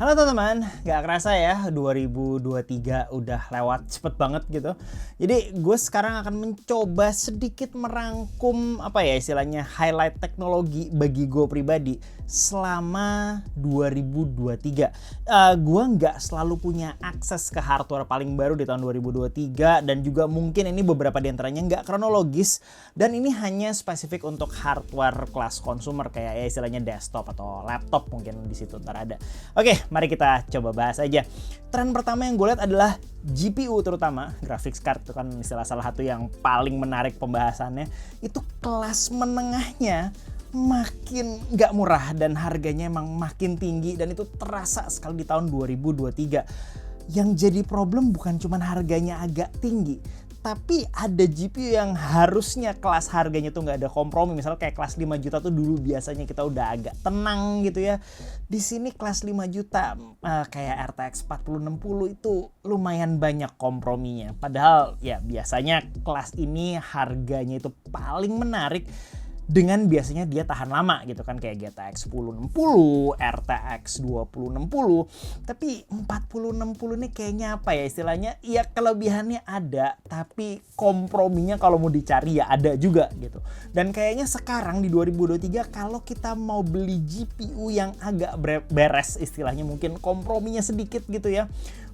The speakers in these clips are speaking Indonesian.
Halo teman-teman, gak kerasa ya 2023 udah lewat cepet banget gitu. Jadi gue sekarang akan mencoba sedikit merangkum istilahnya highlight teknologi bagi gue pribadi selama 2023. Gue gak selalu punya akses ke hardware paling baru di tahun 2023 dan juga mungkin ini beberapa diantaranya gak kronologis dan ini hanya spesifik untuk hardware kelas consumer kayak istilahnya desktop atau laptop mungkin di situ ntar ada. Oke, mari kita coba bahas aja. Tren pertama yang gue lihat adalah GPU terutama, graphics card itu kan istilah salah satu yang paling menarik pembahasannya. Itu kelas menengahnya makin gak murah dan harganya emang makin tinggi dan itu terasa sekali di tahun 2023. Yang jadi problem bukan cuma harganya agak tinggi, tapi ada GPU yang harusnya kelas harganya tuh nggak ada kompromi. Misalnya kayak kelas 5 juta tuh dulu biasanya kita udah agak tenang gitu ya. Di sini kelas 5 juta kayak RTX 4060 itu lumayan banyak komprominya. Padahal ya biasanya kelas ini harganya itu paling menarik dengan biasanya dia tahan lama gitu kan kayak GTX 1060, RTX 2060. Tapi 4060 ini kayaknya istilahnya ya kelebihannya ada tapi komprominya kalau mau dicari ya ada juga gitu. Dan kayaknya sekarang di 2023 kalau kita mau beli GPU yang agak beres istilahnya mungkin komprominya sedikit gitu ya.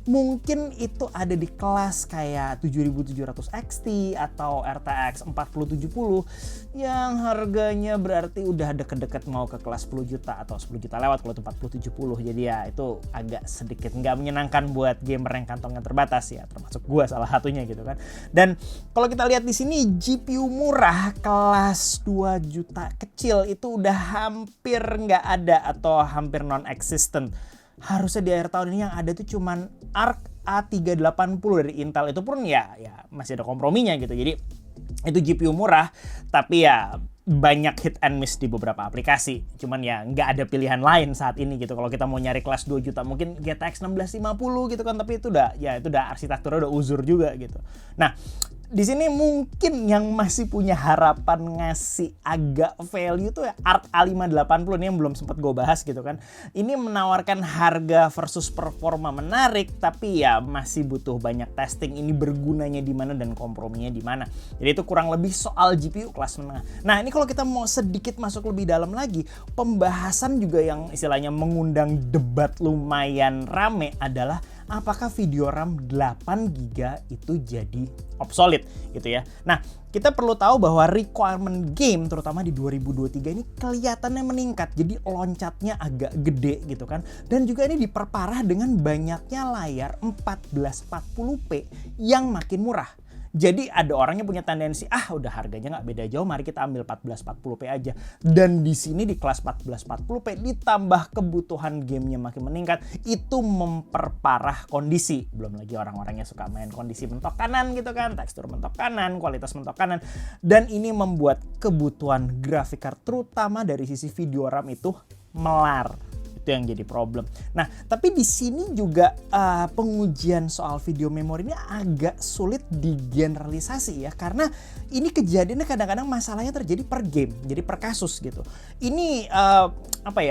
Mungkin itu ada di kelas kayak 7700 XT atau RTX 4070 yang harganya berarti udah deket-deket mau ke kelas 10 juta atau 10 juta lewat kalau itu 4070. Jadi ya itu agak sedikit nggak menyenangkan buat gamer yang kantongnya terbatas ya, termasuk gue salah satunya gitu kan. Dan kalau kita lihat di sini GPU murah kelas 2 juta kecil itu udah hampir nggak ada atau hampir non-existent. Harusnya di akhir tahun ini yang ada tuh cuman Arc A380 dari Intel, itu pun ya masih ada komprominya gitu. Jadi itu GPU murah tapi ya banyak hit and miss di beberapa aplikasi. Cuman ya nggak ada pilihan lain saat ini gitu. Kalau kita mau nyari kelas 2 juta mungkin GTX 1650 gitu kan, tapi itu udah arsitekturnya udah uzur juga gitu. Nah, di sini mungkin yang masih punya harapan ngasih agak value tuh ya Arc A580 ini yang belum sempat gue bahas gitu kan. Ini menawarkan harga versus performa menarik tapi ya masih butuh banyak testing ini bergunanya di mana dan komprominya di mana. Jadi itu kurang lebih soal GPU kelas menengah. Nah, ini kalau kita mau sedikit masuk lebih dalam lagi, pembahasan juga yang istilahnya mengundang debat lumayan rame adalah apakah video RAM 8GB itu jadi obsolete gitu ya. Nah, kita perlu tahu bahwa requirement game terutama di 2023 ini kelihatannya meningkat. Jadi loncatnya agak gede gitu kan. Dan juga ini diperparah dengan banyaknya layar 1440p yang makin murah. Jadi ada orang yang punya tendensi, udah harganya nggak beda jauh, mari kita ambil 1440p aja. Dan di sini di kelas 1440p ditambah kebutuhan gamenya makin meningkat, itu memperparah kondisi. Belum lagi orang-orang yang suka main kondisi mentok kanan gitu kan, tekstur mentok kanan, kualitas mentok kanan. Dan ini membuat kebutuhan grafik card terutama dari sisi video RAM itu melar. Itu yang jadi problem. Nah, tapi di sini juga pengujian soal video memori ini agak sulit digeneralisasi ya, karena ini kejadiannya kadang-kadang masalahnya terjadi per game, jadi per kasus gitu. Ini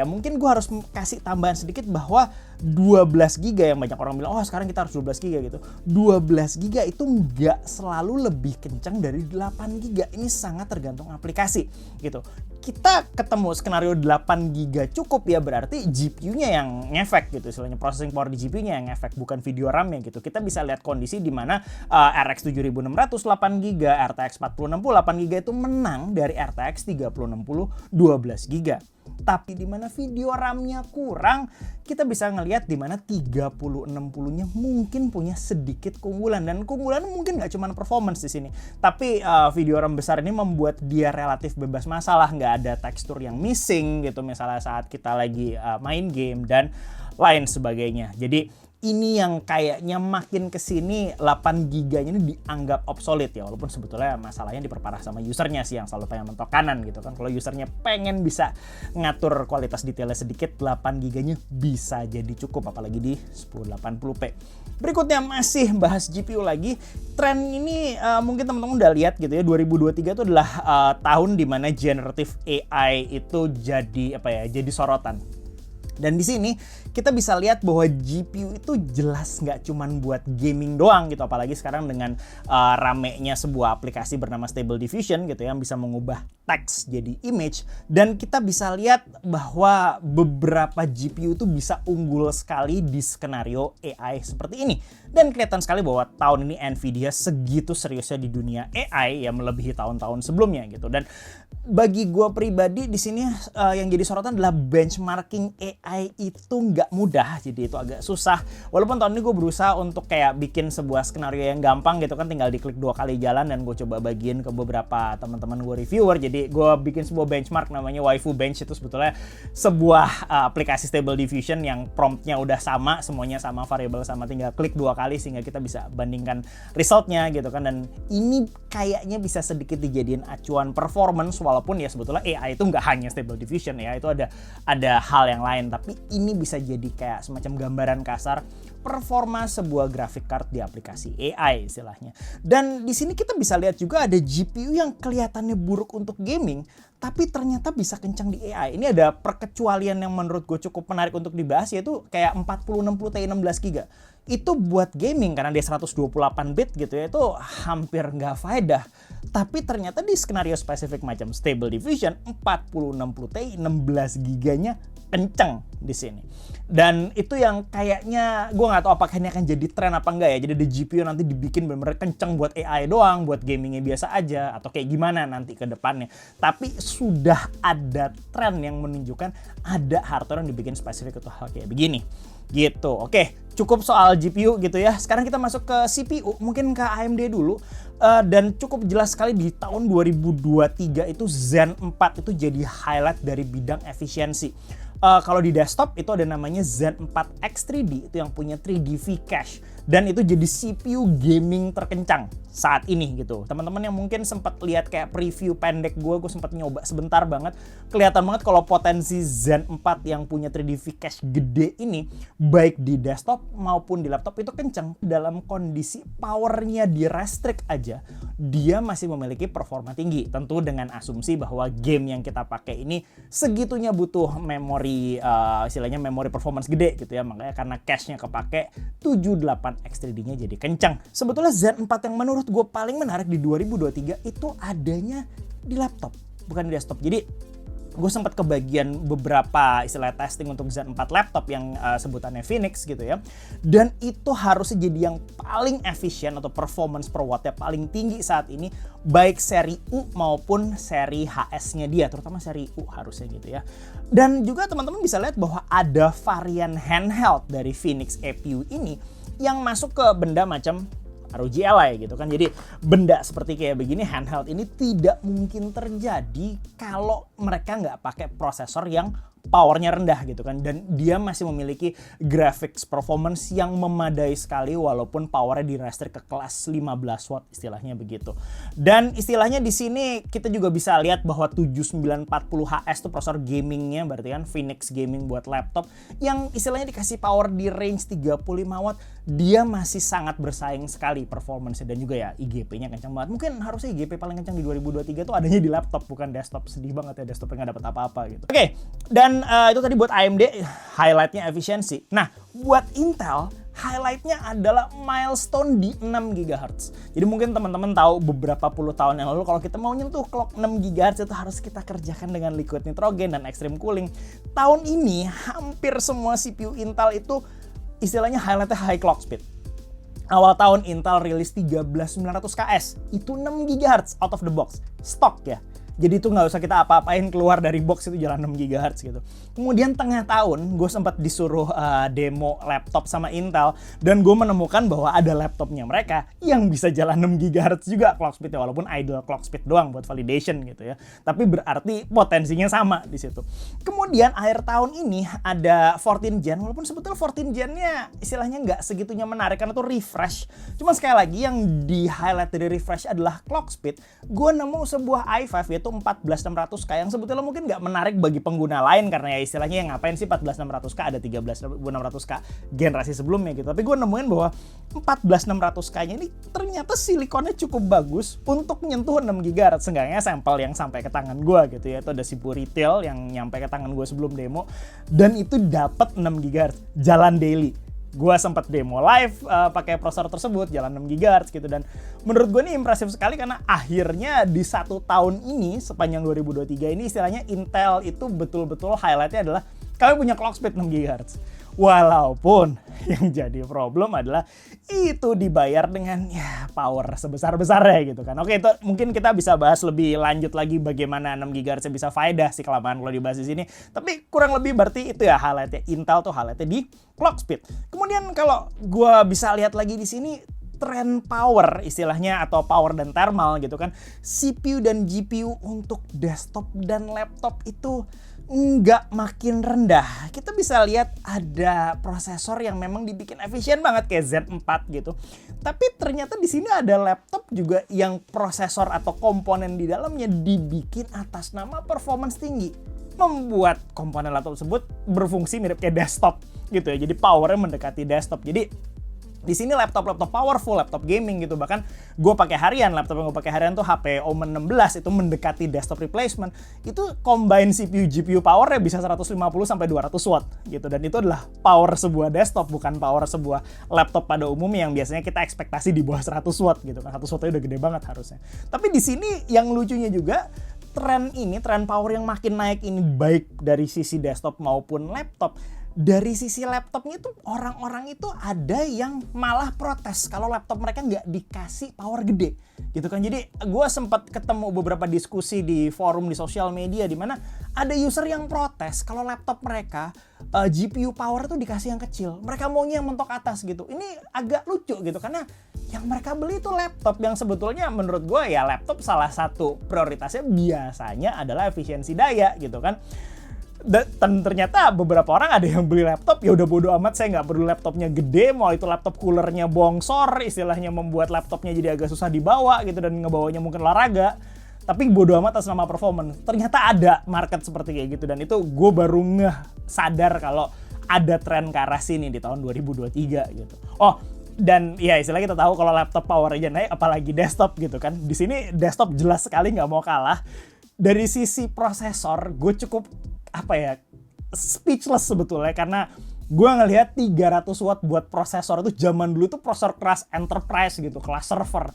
mungkin gue harus kasih tambahan sedikit bahwa 12GB yang banyak orang bilang sekarang kita harus 12GB gitu. 12GB itu nggak selalu lebih kencang dari 8GB. Ini sangat tergantung aplikasi gitu. Kita ketemu skenario 8GB cukup ya berarti GPU-nya yang ngefek gitu, istilahnya processing power di GPU-nya yang ngefek bukan video RAM-nya gitu. Kita bisa lihat kondisi di mana RX 7600 8GB, RTX 4060 8GB itu menang dari RTX 3060 12GB. Tapi di mana video RAM-nya kurang, kita bisa ngelihat di mana 3060-nya mungkin punya sedikit keunggulan, dan keunggulan mungkin nggak cuma performance di sini, tapi video RAM besar ini membuat dia relatif bebas masalah, nggak ada tekstur yang missing gitu misalnya saat kita lagi main game dan lain sebagainya. Jadi ini yang kayaknya makin kesini 8GB ini dianggap obsolete ya, walaupun sebetulnya masalahnya diperparah sama usernya sih yang selalu pengen mentok kanan gitu kan. Kalau usernya pengen bisa ngatur kualitas detailnya sedikit, 8GB bisa jadi cukup apalagi di 1080p. Berikutnya masih bahas GPU lagi. Tren ini mungkin teman-teman udah lihat gitu ya, 2023 itu adalah tahun dimana generative AI itu jadi jadi sorotan. Dan di sini kita bisa lihat bahwa GPU itu jelas nggak cuman buat gaming doang gitu, apalagi sekarang dengan ramenya sebuah aplikasi bernama Stable Diffusion gitu yang bisa mengubah teks jadi image, dan kita bisa lihat bahwa beberapa GPU itu bisa unggul sekali di skenario AI seperti ini. Dan kelihatan sekali bahwa tahun ini Nvidia segitu seriusnya di dunia AI ya, melebihi tahun-tahun sebelumnya gitu. Dan bagi gue pribadi di sini yang jadi sorotan adalah benchmarking AI itu nggak mudah, jadi itu agak susah. Walaupun tahun ini gue berusaha untuk kayak bikin sebuah skenario yang gampang gitu kan, tinggal diklik 2 kali jalan dan gue coba bagiin ke beberapa teman-teman gue reviewer. Jadi gue bikin sebuah benchmark namanya Waifu Bench, itu sebetulnya sebuah aplikasi Stable Diffusion yang promptnya udah sama, semuanya sama, variabel sama, tinggal klik 2 kali sehingga kita bisa bandingkan resultnya gitu kan. Dan ini kayaknya bisa sedikit dijadiin acuan performance, walaupun ya sebetulnya AI itu nggak hanya Stable Diffusion ya, itu ada hal yang lain, tapi ini bisa jadi kayak semacam gambaran kasar performa sebuah graphic card di aplikasi AI istilahnya. Dan di sini kita bisa lihat juga ada GPU yang kelihatannya buruk untuk gaming, tapi ternyata bisa kencang di AI. Ini ada perkecualian yang menurut gue cukup menarik untuk dibahas, yaitu kayak 4060 Ti 16GB. Itu buat gaming karena dia 128 bit gitu ya, itu hampir nggak faedah. Tapi ternyata di skenario spesifik macam Stable Diffusion, 4060 Ti 16GB-nya kenceng di sini. Dan itu yang kayaknya gue nggak tahu apakah ini akan jadi tren apa enggak ya. Jadi di GPU nanti dibikin benar-benar kenceng buat AI doang, buat gamingnya biasa aja, atau kayak gimana nanti ke depannya. Tapi sudah ada tren yang menunjukkan ada hardware yang dibikin spesifik untuk hal kayak begini. Gitu. Oke, cukup soal GPU gitu ya. Sekarang kita masuk ke CPU, mungkin ke AMD dulu. Dan cukup jelas sekali di tahun 2023 itu Zen 4 itu jadi highlight dari bidang efisiensi. Kalau di desktop itu ada namanya Zen 4 X3D, itu yang punya 3D V-Cache, dan itu jadi CPU gaming terkencang saat ini gitu. Teman-teman yang mungkin sempat lihat kayak preview pendek gue sempat nyoba sebentar banget, kelihatan banget kalau potensi Zen 4 yang punya 3D V-Cache gede ini baik di desktop maupun di laptop itu kencang. Dalam kondisi powernya di restrict aja, dia masih memiliki performa tinggi, tentu dengan asumsi bahwa game yang kita pakai ini segitunya butuh memori, istilahnya memori performance gede gitu ya. Makanya karena cache-nya kepake, 78 X3D-nya jadi kencang. Sebetulnya Zen 4 yang menurut gue paling menarik di 2023 itu adanya di laptop, bukan di desktop. Jadi gue sempat kebagian beberapa istilah testing untuk Zen 4 laptop yang sebutannya Phoenix gitu ya. Dan itu harusnya jadi yang paling efisien atau performance per wattnya paling tinggi saat ini, baik seri U maupun seri HS-nya dia, terutama seri U harusnya gitu ya. Dan juga teman-teman bisa lihat bahwa ada varian handheld dari Phoenix APU ini yang masuk ke benda macam ROG Ally gitu kan. Jadi benda seperti kayak begini handheld ini tidak mungkin terjadi kalau mereka nggak pakai prosesor yang powernya rendah gitu kan, dan dia masih memiliki graphics performance yang memadai sekali walaupun powernya di restrict ke kelas 15 watt istilahnya begitu. Dan istilahnya di sini kita juga bisa lihat bahwa 7940HS itu prosesor gamingnya, berarti kan Phoenix Gaming buat laptop yang istilahnya dikasih power di range 35 watt, dia masih sangat bersaing sekali performance-nya. Dan juga ya IGP-nya kencang banget. Mungkin harusnya IGP paling kencang di 2023 tuh adanya di laptop bukan desktop. Sedih banget ya, desktopnya nggak dapat apa-apa gitu. Oke, dan itu tadi buat AMD highlightnya efisiensi. Nah, buat Intel highlightnya adalah milestone di 6 GHz. Jadi mungkin teman-teman tahu beberapa puluh tahun yang lalu kalau kita mau nyentuh clock 6 GHz itu harus kita kerjakan dengan liquid nitrogen dan extreme cooling. Tahun ini hampir semua CPU Intel itu istilahnya highlightnya high clock speed. Awal tahun Intel rilis 13900KS, itu 6 GHz out of the box, stok ya. Jadi itu nggak usah kita apa-apain, keluar dari box itu jalan 6 GHz gitu. Kemudian tengah tahun gue sempat disuruh demo laptop sama Intel, dan gue menemukan bahwa ada laptopnya mereka yang bisa jalan 6 GHz juga clock speednya, walaupun idle clock speed doang buat validation gitu ya. Tapi berarti potensinya sama di situ. Kemudian akhir tahun ini ada 14 Gen, walaupun sebetulnya 14 Gen-nya istilahnya nggak segitunya menarik karena itu refresh. Cuma sekali lagi yang di highlight dari refresh adalah clock speed. Gue nemu sebuah i5 yaitu itu 14600K yang sebetulnya mungkin nggak menarik bagi pengguna lain karena ya istilahnya yang ngapain sih 14600K, ada 13600K generasi sebelumnya gitu. Tapi gue nemuin bahwa 14600K-nya ini ternyata silikonnya cukup bagus untuk nyentuh 6 GHz, seenggaknya sampel yang sampai ke tangan gue gitu ya. Itu ada CPU retail yang nyampe ke tangan gue sebelum demo, dan itu dapat 6 GHz jalan daily. Gue sempat demo live pakai prosesor tersebut jalan 6 GHz gitu, dan menurut gue ini impresif sekali karena akhirnya di 1 tahun ini sepanjang 2023 ini istilahnya Intel itu betul-betul highlightnya adalah kami punya clock speed 6 GHz. Walaupun yang jadi problem adalah itu dibayar dengan ya power sebesar-besarnya gitu kan. Oke, itu mungkin kita bisa bahas lebih lanjut lagi bagaimana 6 GHz bisa faedah sih kelamaan kalau dibahas di sini. Tapi kurang lebih berarti itu ya highlightnya. Intel tuh highlightnya di clock speed. Kemudian kalau gua bisa lihat lagi di sini tren power istilahnya atau power dan thermal gitu kan. CPU dan GPU untuk desktop dan laptop itu nggak makin rendah. Kita bisa lihat ada prosesor yang memang dibikin efisien banget kayak Z4 gitu. Tapi ternyata di sini ada laptop juga yang prosesor atau komponen di dalamnya dibikin atas nama performance tinggi, membuat komponen laptop tersebut berfungsi mirip kayak desktop gitu ya. Jadi powernya mendekati desktop. Jadi di sini laptop powerful, laptop gaming gitu. Bahkan gue pakai harian, laptop yang gue pakai harian tuh HP Omen 16 itu mendekati desktop replacement. Itu combine CPU GPU powernya bisa 150 sampai 200 watt gitu. Dan itu adalah power sebuah desktop, bukan power sebuah laptop pada umumnya yang biasanya kita ekspektasi di bawah 100 watt gitu kan. 100 wattnya udah gede banget harusnya. Tapi di sini yang lucunya juga tren power yang makin naik ini baik dari sisi desktop maupun laptop. Dari sisi laptopnya tuh orang-orang itu ada yang malah protes kalau laptop mereka nggak dikasih power gede gitu kan. Jadi gue sempat ketemu beberapa diskusi di forum di sosial media di mana ada user yang protes kalau laptop mereka GPU power tuh dikasih yang kecil, mereka maunya yang mentok atas gitu. Ini agak lucu gitu karena yang mereka beli itu laptop yang sebetulnya menurut gue ya laptop salah satu prioritasnya biasanya adalah efisiensi daya gitu kan. Dan ternyata beberapa orang ada yang beli laptop ya udah bodo amat, saya nggak perlu laptopnya gede, mau itu laptop coolernya bongsor istilahnya membuat laptopnya jadi agak susah dibawa gitu dan ngebawanya mungkin olahraga, tapi bodo amat atas nama performance. Ternyata ada market seperti kayak gitu, dan itu gue baru sadar kalau ada tren ke arah sini di tahun 2023 gitu. Oh, dan ya istilah kita tahu kalau laptop powernya naik apalagi desktop gitu kan. Di sini desktop jelas sekali nggak mau kalah. Dari sisi prosesor gue cukup speechless sebetulnya karena gue ngelihat 300 watt buat prosesor itu zaman dulu tuh prosesor kelas enterprise gitu, kelas server.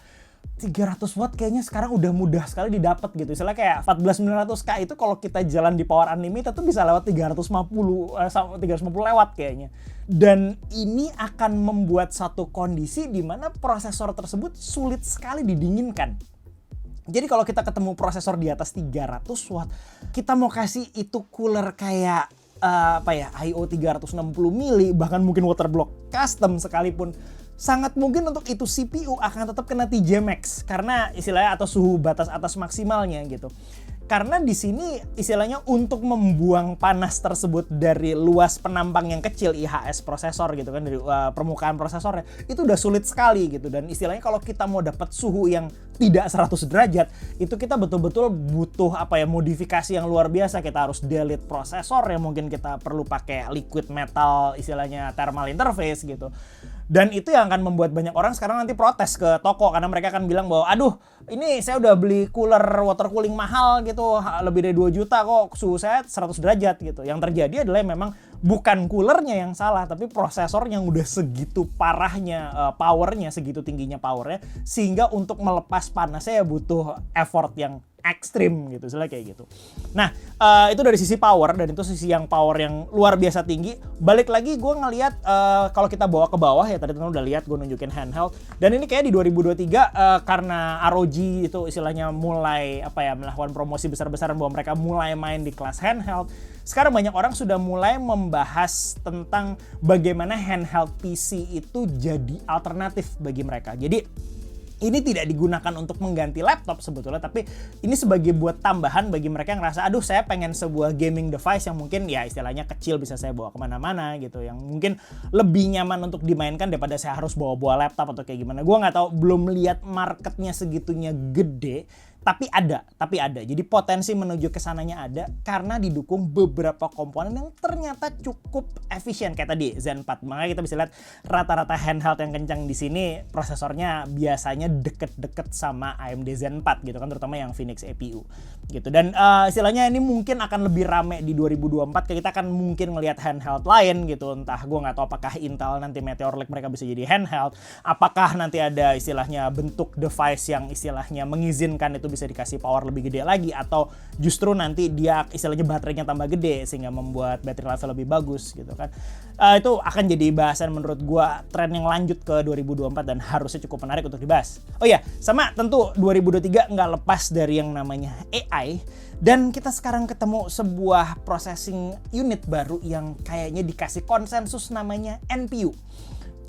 300 watt kayaknya sekarang udah mudah sekali didapat gitu. Misalnya kayak 14900K itu kalau kita jalan di power unlimited tuh bisa lewat 350 lewat kayaknya. Dan ini akan membuat satu kondisi di mana prosesor tersebut sulit sekali didinginkan. Jadi kalau kita ketemu prosesor di atas 300 watt, kita mau kasih itu cooler kayak IO 360 mili, bahkan mungkin waterblock custom sekalipun, sangat mungkin untuk itu CPU akan tetap kena TJ Max karena istilahnya atau suhu batas atas maksimalnya gitu. Karena di sini istilahnya untuk membuang panas tersebut dari luas penampang yang kecil IHS prosesor gitu kan, dari permukaan prosesornya itu udah sulit sekali gitu. Dan istilahnya kalau kita mau dapat suhu yang tidak 100 derajat itu kita betul-betul butuh modifikasi yang luar biasa. Kita harus delete prosesor yang mungkin kita perlu pakai liquid metal istilahnya thermal interface gitu. Dan itu yang akan membuat banyak orang sekarang nanti protes ke toko karena mereka akan bilang bahwa aduh ini saya udah beli cooler water cooling mahal gitu, lebih dari 2 juta kok suhu saya 100 derajat gitu. Yang terjadi adalah memang bukan coolernya yang salah, tapi prosesor yang udah segitu parahnya powernya, segitu tingginya powernya, sehingga untuk melepas panasnya ya butuh effort yang ekstrim gitu, misalnya kayak gitu. Nah, itu dari sisi power, dan itu sisi yang power yang luar biasa tinggi. Balik lagi gue ngelihat kalau kita bawa ke bawah ya, tadi teman udah lihat gue nunjukin handheld, dan ini kayak di 2023 karena ROG itu istilahnya mulai melakukan promosi besar-besaran bahwa mereka mulai main di kelas handheld. Sekarang banyak orang sudah mulai membahas tentang bagaimana handheld PC itu jadi alternatif bagi mereka. Jadi ini tidak digunakan untuk mengganti laptop sebetulnya, tapi ini sebagai buat tambahan bagi mereka yang ngerasa, aduh saya pengen sebuah gaming device yang mungkin ya istilahnya kecil, bisa saya bawa kemana-mana gitu, yang mungkin lebih nyaman untuk dimainkan daripada saya harus bawa laptop atau kayak gimana. Gue nggak tahu, belum lihat marketnya segitunya gede. Tapi ada. Jadi potensi menuju ke sananya ada karena didukung beberapa komponen yang ternyata cukup efisien kayak tadi Zen 4. Makanya kita bisa lihat rata-rata handheld yang kencang di sini prosesornya biasanya deket-deket sama AMD Zen 4 gitu kan, terutama yang Phoenix APU gitu. Dan istilahnya ini mungkin akan lebih rame di 2024, kita akan mungkin ngelihat handheld lain gitu. Entah gue nggak tahu apakah Intel nanti Meteor Lake mereka bisa jadi handheld, apakah nanti ada istilahnya bentuk device yang istilahnya mengizinkan itu bisa dikasih power lebih gede lagi, atau justru nanti dia istilahnya baterainya tambah gede sehingga membuat battery life lebih bagus gitu kan. Itu akan jadi bahasan menurut gua tren yang lanjut ke 2024 dan harusnya cukup menarik untuk dibahas. Oh ya, sama tentu 2023 nggak lepas dari yang namanya AI, dan kita sekarang ketemu sebuah processing unit baru yang kayaknya dikasih konsensus namanya NPU.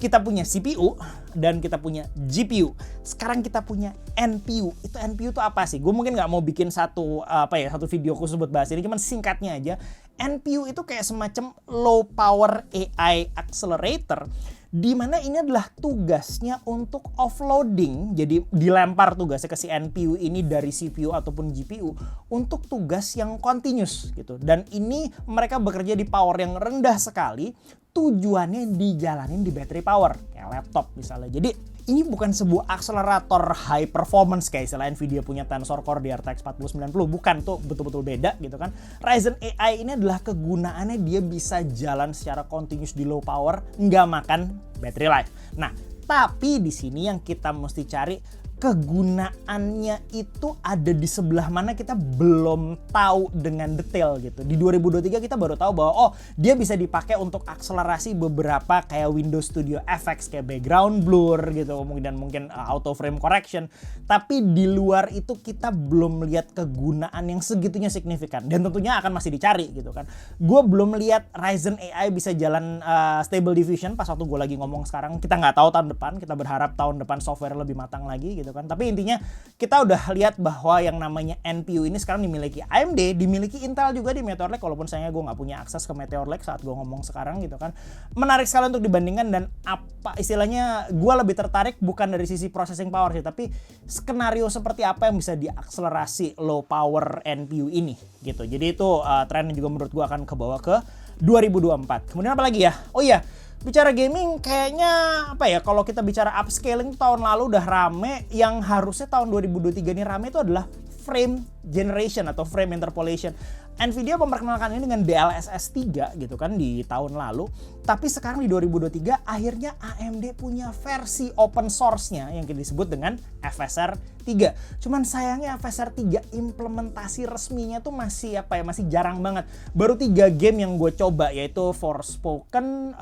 Kita punya CPU dan kita punya GPU. Sekarang kita punya NPU. Itu NPU itu apa sih? Gue mungkin nggak mau bikin satu video khusus buat bahas ini, cuman singkatnya aja. NPU itu kayak semacam low power AI accelerator, di mana ini adalah tugasnya untuk offloading. Jadi dilempar tugasnya ke si NPU ini dari CPU ataupun GPU untuk tugas yang continuous gitu. Dan ini mereka bekerja di power yang rendah sekali. Tujuannya dijalanin di battery power kayak laptop misalnya. Jadi ini bukan sebuah akselerator high performance kayak istilah Nvidia punya Tensor Core di RTX 4090, bukan, tuh betul-betul beda gitu kan. Ryzen AI ini adalah kegunaannya dia bisa jalan secara continuous di low power, nggak makan battery life. Nah, tapi di sini yang kita mesti cari kegunaannya itu ada di sebelah mana, kita belum tahu dengan detail gitu. Di 2023 kita baru tahu bahwa dia bisa dipakai untuk akselerasi beberapa kayak Windows Studio FX kayak background blur gitu, dan mungkin auto frame correction. Tapi di luar itu kita belum lihat kegunaan yang segitunya signifikan, dan tentunya akan masih dicari gitu kan. Gue belum lihat Ryzen AI bisa jalan Stable Diffusion pas waktu gue lagi ngomong sekarang. Kita nggak tahu tahun depan, kita berharap tahun depan software lebih matang lagi gitu kan. Tapi intinya kita udah lihat bahwa yang namanya NPU ini sekarang dimiliki AMD, dimiliki Intel juga di Meteor Lake, walaupun sayangnya gue nggak punya akses ke Meteor Lake saat gue ngomong sekarang gitu kan. Menarik sekali untuk dibandingkan, dan apa istilahnya gue lebih tertarik bukan dari sisi processing power sih, tapi skenario seperti apa yang bisa diakselerasi low power NPU ini gitu. Jadi itu tren yang juga menurut gue akan kebawa ke 2024. Kemudian apa lagi ya? Oh iya, bicara gaming kayaknya kalau kita bicara upscaling tahun lalu udah rame, yang harusnya tahun 2023 ini rame itu adalah frame generation atau frame interpolation. Nvidia memperkenalkan ini dengan DLSS 3 gitu kan di tahun lalu, tapi sekarang di 2023 akhirnya AMD punya versi open source-nya yang disebut dengan FSR 3. Cuman sayangnya FSR 3 implementasi resminya tuh masih jarang banget. Baru 3 game yang gue coba, yaitu Forspoken,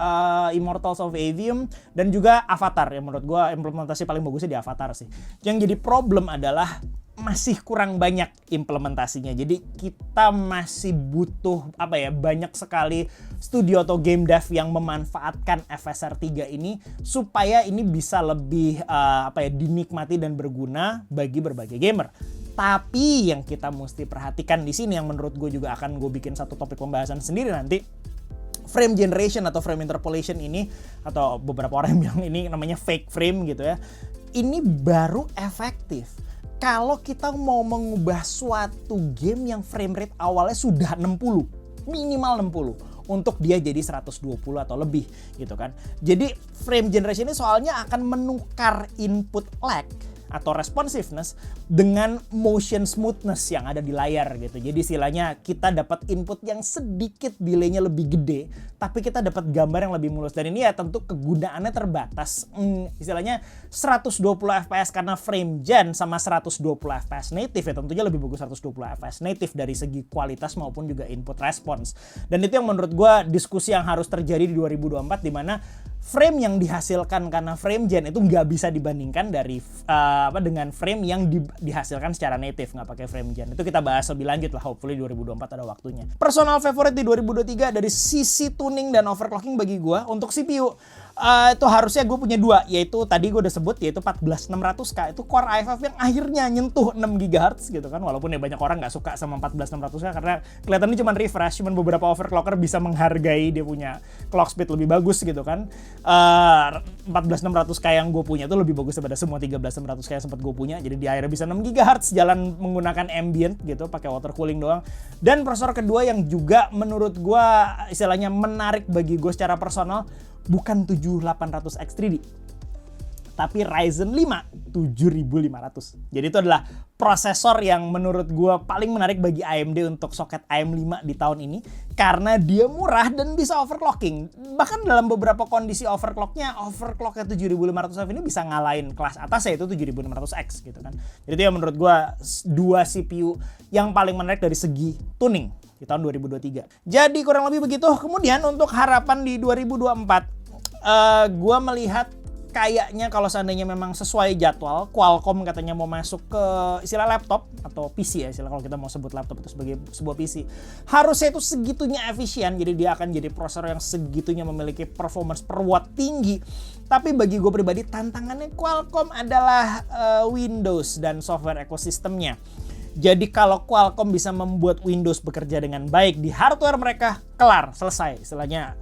Immortals of Avium, dan juga Avatar, yang menurut gue implementasi paling bagusnya di Avatar sih. Yang jadi problem adalah masih kurang banyak implementasinya. Jadi kita masih butuh banyak sekali studio atau game dev yang memanfaatkan FSR 3 ini supaya ini bisa lebih dinikmati dan berguna bagi berbagai gamer. Tapi yang kita mesti perhatikan di sini, yang menurut gue juga akan gue bikin satu topik pembahasan sendiri nanti, frame generation atau frame interpolation ini, atau beberapa orang bilang ini namanya fake frame gitu ya. Ini baru efektif kalau kita mau mengubah suatu game yang frame rate awalnya sudah 60, minimal 60, untuk dia jadi 120 atau lebih gitu kan. Jadi frame generation ini soalnya akan menukar input lag atau responsiveness dengan motion smoothness yang ada di layar gitu. Jadi istilahnya kita dapat input yang sedikit delaynya lebih gede, tapi kita dapat gambar yang lebih mulus. Dan ini ya tentu kegunaannya terbatas. Istilahnya 120 fps karena frame gen sama 120 fps native ya tentunya lebih bagus 120 fps native dari segi kualitas maupun juga input response. Dan itu yang menurut gue diskusi yang harus terjadi di 2024, di mana frame yang dihasilkan karena frame gen itu nggak bisa dibandingkan dengan frame yang dihasilkan secara native nggak pakai frame gen. Itu kita bahas lebih lanjut lah, hopefully 2024 ada waktunya. Personal favorite di 2023 dari sisi tuning dan overclocking bagi gue untuk CPU. Itu harusnya gue punya 2, yaitu tadi gue udah sebut, yaitu 14600K. Itu Core i5 yang akhirnya nyentuh 6 GHz gitu kan, walaupun ya banyak orang nggak suka sama 14600K karena kelihatannya cuma refresh, cuman beberapa overclocker bisa menghargai dia punya clock speed lebih bagus gitu kan. 14600K yang gue punya itu lebih bagus daripada semua 13600K yang sempat gue punya, jadi di akhirnya bisa 6 GHz jalan menggunakan ambient gitu, pakai water cooling doang. Dan prosesor kedua yang juga menurut gue istilahnya menarik bagi gue secara personal, bukan 7800X3D, tapi Ryzen 5 7500. Jadi itu adalah prosesor yang menurut gue paling menarik bagi AMD untuk soket AM5 di tahun ini, karena dia murah dan bisa overclocking. Bahkan dalam beberapa kondisi overclocknya 7500F ini bisa ngalahin kelas atas, yaitu 7500X gitu kan. Jadi itu yang menurut gue 2 CPU yang paling menarik dari segi tuning di tahun 2023. Jadi kurang lebih begitu. Kemudian untuk harapan di 2024, gue melihat kayaknya kalau seandainya memang sesuai jadwal, Qualcomm katanya mau masuk ke istilah laptop atau PC ya, istilah kalau kita mau sebut laptop itu sebagai sebuah PC, harusnya itu segitunya efisien. Jadi dia akan jadi prosesor yang segitunya memiliki performance per watt tinggi. Tapi bagi gue pribadi, tantangannya Qualcomm adalah Windows dan software ekosistemnya. Jadi kalau Qualcomm bisa membuat Windows bekerja dengan baik di hardware mereka, kelar, selesai. Istilahnya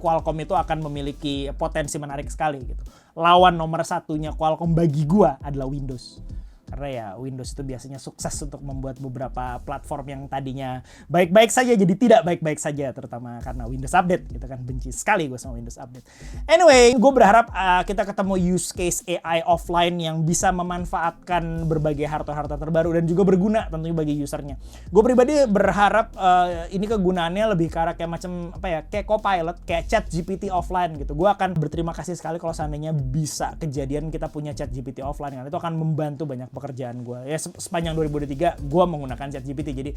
Qualcomm itu akan memiliki potensi menarik sekali gitu. Lawan nomor satunya Qualcomm bagi gua adalah Windows. Karena ya Windows itu biasanya sukses untuk membuat beberapa platform yang tadinya baik-baik saja jadi tidak baik-baik saja, terutama karena Windows Update gitu kan. Benci sekali gue sama Windows Update. Anyway, gue berharap kita ketemu use case AI offline yang bisa memanfaatkan berbagai hardware terbaru dan juga berguna tentunya bagi usernya. Gue pribadi berharap ini kegunaannya lebih ke arah kayak macam kayak Copilot, kayak ChatGPT offline gitu. Gue akan berterima kasih sekali kalau seandainya bisa kejadian kita punya ChatGPT offline, karena itu akan membantu banyak pekerjaan gue. Ya sepanjang 2023 gue menggunakan ChatGPT. Jadi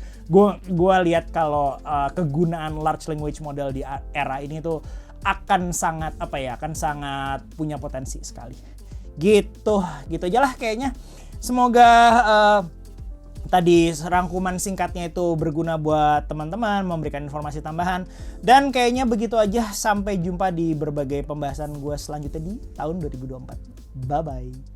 gue lihat kalau kegunaan large language model di era ini tuh akan sangat punya potensi sekali. Gitu aja lah kayaknya. Semoga tadi rangkuman singkatnya itu berguna buat teman-teman, memberikan informasi tambahan. Dan kayaknya begitu aja, sampai jumpa di berbagai pembahasan gue selanjutnya di tahun 2024. Bye-bye.